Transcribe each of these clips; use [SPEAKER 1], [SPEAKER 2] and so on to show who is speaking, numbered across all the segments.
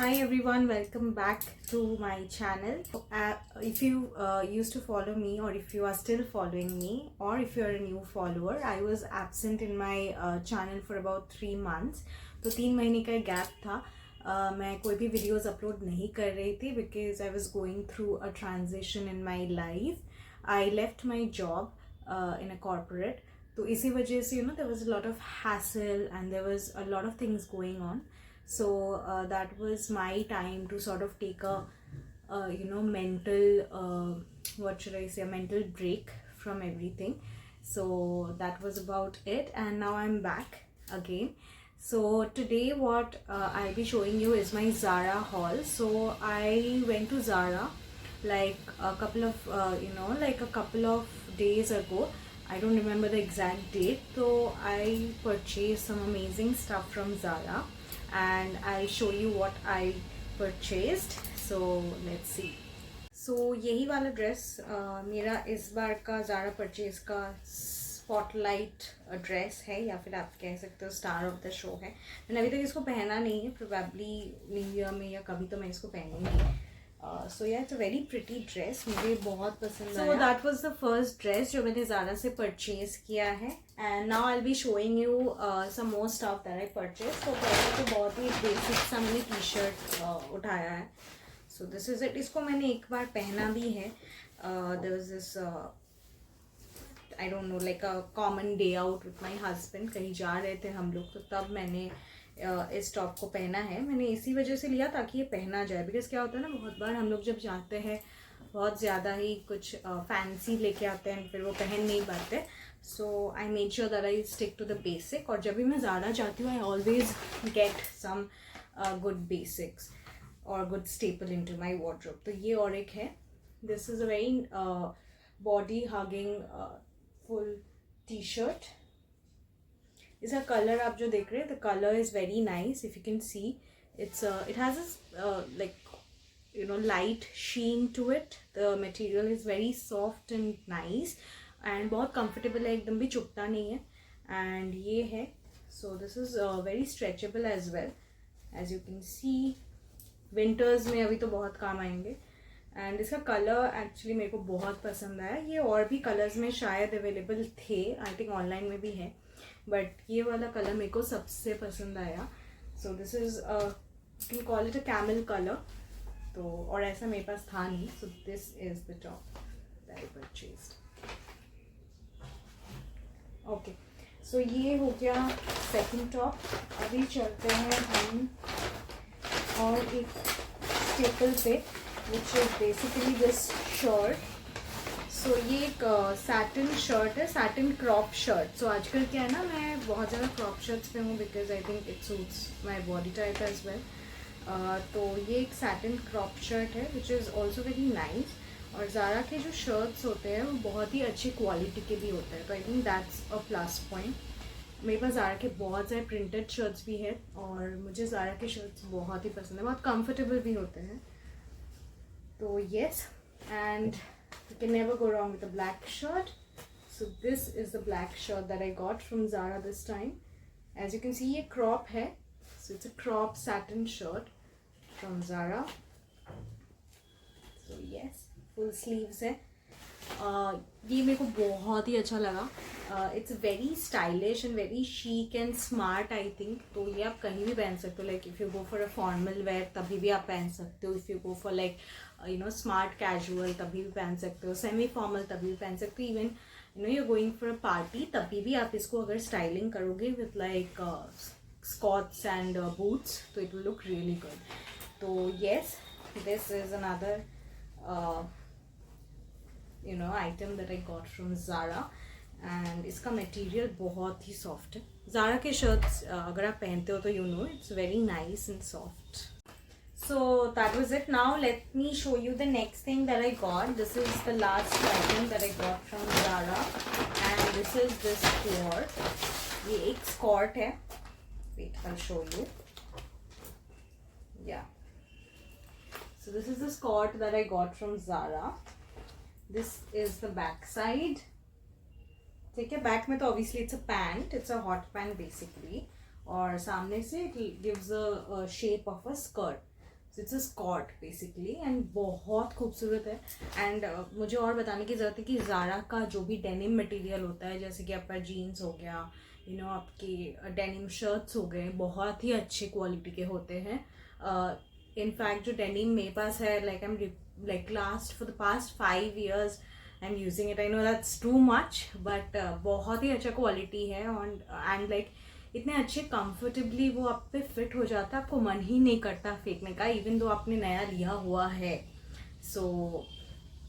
[SPEAKER 1] Hi everyone, welcome back to my channel. If you used to follow me, or if you are still following me, or if you are a new follower, I was absent in my channel for about 3 months. तो 3 महीने का gap था. मैं कोई भी videos upload नहीं कर रही थी because I was going through a transition in my life. I left my job in a corporate. तो इसी वजह से there was a lot of hassle and there was a lot of things going on. So that was my time to sort of take a mental what should I say, a mental break from everything. So that was about it, and now I'm back again. So today what I'll be showing you is my Zara haul. So I went to Zara like a couple of days ago. I don't remember the exact date. So I purchased some amazing stuff from Zara and I'll show you what I purchased. So let's see. So यही वाला dress मेरा इस बार का Zara purchase का spotlight dress है, या फिर आप कह सकते हो स्टार ऑफ द शो है. मैंने अभी तक इसको पहना नहीं है, प्रोबेबली न्यू ईयर में या कभी तो मैं इसको पहनूंगी. So yeah it's a very pretty dress, मुझे बहुत पसंद आया. So that was the first dress जो मैंने ज़ारा से परचेज किया है. And now I will be showing you some more stuff that I purchase. तो पहले तो बहुत ही बेसिक सा मैंने टी शर्ट उठाया है. So this is it. इसको मैंने एक बार पहना भी है. There was this I don't know, like a common day out with my husband. कहीं जा रहे थे हम लोग, तो तब मैंने इस टॉप को पहना है. मैंने इसी वजह से लिया ताकि ये पहना जाए, बिकॉज क्या होता है ना, बहुत बार हम लोग जब जाते हैं बहुत ज़्यादा ही कुछ फैंसी लेके आते हैं, फिर वो पहन नहीं पाते. So I made sure that I stick to the basic. और जब भी मैं ज़्यादा जाती हूँ, I always get some good basics और good staple into my wardrobe. तो ये और एक है. This is a very body hugging full T shirt. इसका कलर आप जो देख रहे हैं, the colour is very nice. If you can see, it has like light sheen to it. The material is very soft and nice and बहुत comfortable है, एकदम भी चुभता नहीं है. एंड ये है. So this is very stretchable as well, as you can see. Winters में अभी तो बहुत काम आएंगे. एंड इसका कलर एक्चुअली मेरे को बहुत पसंद आया. ये और भी कलर्स में शायद अवेलेबल थे, आई थिंक ऑनलाइन में भी है, बट ये वाला कलर मेरे को सबसे पसंद आया. So this is you can call it a camel colour. तो और ऐसा मेरे पास था नहीं. So this is the top that I purchased. Okay, so ये हो गया सेकंड टॉप. अभी चलते हैं हम और एक स्टेपल पे, which is basically this shirt. So ये एक सैटिन शर्ट है, सैटिन क्रॉप शर्ट. सो आजकल क्या है ना, मैं बहुत ज़्यादा क्रॉप शर्ट्स पे हूँ because I think it suits my body type as well. तो ये एक सैटिन क्रॉप शर्ट है which is also very nice. और ज़ारा के जो शर्ट्स होते हैं वो बहुत ही अच्छी क्वालिटी के भी होते हैं, तो I think that's a plus point. मेरे पास ज़ारा के बहुत सारे प्रिंटेड शर्ट्स भी हैं और मुझे ज़ारा के शर्ट्स बहुत ही पसंद है, बहुत कंफर्टेबल भी होते हैं. तो yes, and you can never go wrong with a black shirt. So this is the black shirt that I got from Zara this time. As you can see, ये crop है. So it's a crop satin shirt from Zara. So yes, full sleeves है. ये मेरे को बहुत ही अच्छा लगा. It's very stylish and very chic and smart, I think. तो ये आप कहीं भी पहन सकते हो. Like if you go for a formal wear, तभी भी आप पहन सकते हो. If you go for like smart casual, तभी भी पहन सकते हो. सेमी फॉर्मल तभी भी पहन सकते हो. Even you're going for a party, तभी भी आप इसको अगर स्टाइलिंग करोगे with like skirts and boots, तो it will look really good. तो yes, this is another item that I got from Zara. And इसका मटेरियल बहुत ही सॉफ्ट है. ज़ारा के शर्ट्स अगर आप पहनते हो तो it's very nice and soft. So that was it. Now let me show you the next thing that I got. This is the last item that I got from Zara, and this is this skirt. ये एक skirt है. Wait, I'll show you. Yeah. So this is the skirt that I got from Zara. This is the back side. ठीक है, back में तो obviously it's a pant. It's a hot pant basically. और सामने से it gives a shape of a skirt. It's a skirt basically and बहुत खूबसूरत है. एंड मुझे और बताने की ज़रूरत है कि ज़ारा का जो भी डेनिम मटेरियल होता है, जैसे कि आपका जीन्स हो गया, आपके डेनिम शर्ट्स हो गए, बहुत ही अच्छे क्वालिटी के होते हैं. इनफैक्ट जो डेनिम मेरे पास है, like last for the past 5 years I am using it. I know that's too much, but बहुत ही अच्छा क्वालिटी है. एंड लाइक इतने अच्छे कंफर्टेबली वो आप पे फिट हो जाता है, आपको मन ही नहीं करता फेंकने का, इवन दो आपने नया लिया हुआ है. सो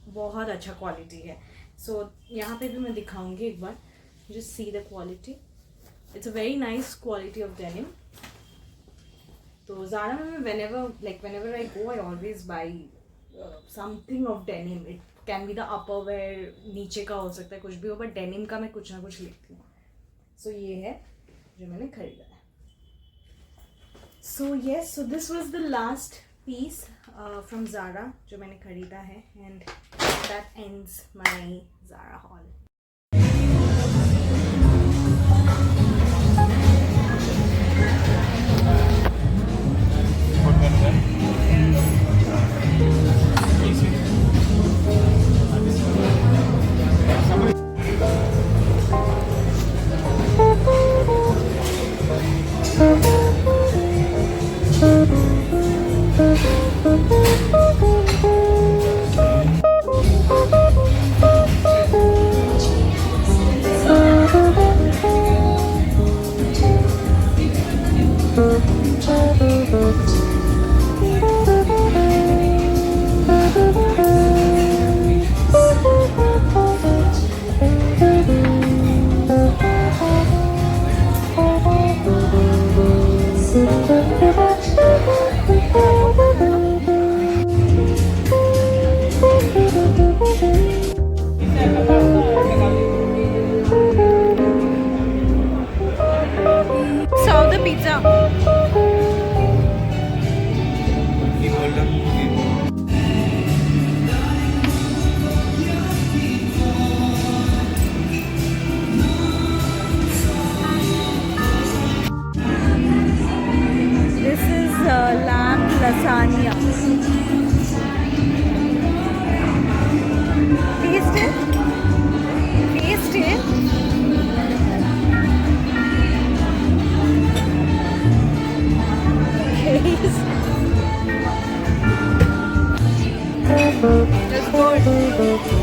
[SPEAKER 1] बहुत अच्छा क्वालिटी है. सो यहाँ पे भी मैं दिखाऊंगी एक बार. Just see the quality. It's a very nice quality of denim. तो ज़ारा में मैं whenever I go, I always buy something of denim. It can be the upper wear, नीचे का हो सकता है, कुछ भी हो, बट डेनिम का मैं कुछ ना कुछ लेती हूँ. सो ये है जो मैंने खरीदा है. So yes, so this was the last piece from Zara जो मैंने खरीदा है. And that ends my Zara haul. Serve the pizza. This is lamb lasagna. Taste it. Taste it. Taste. It's good.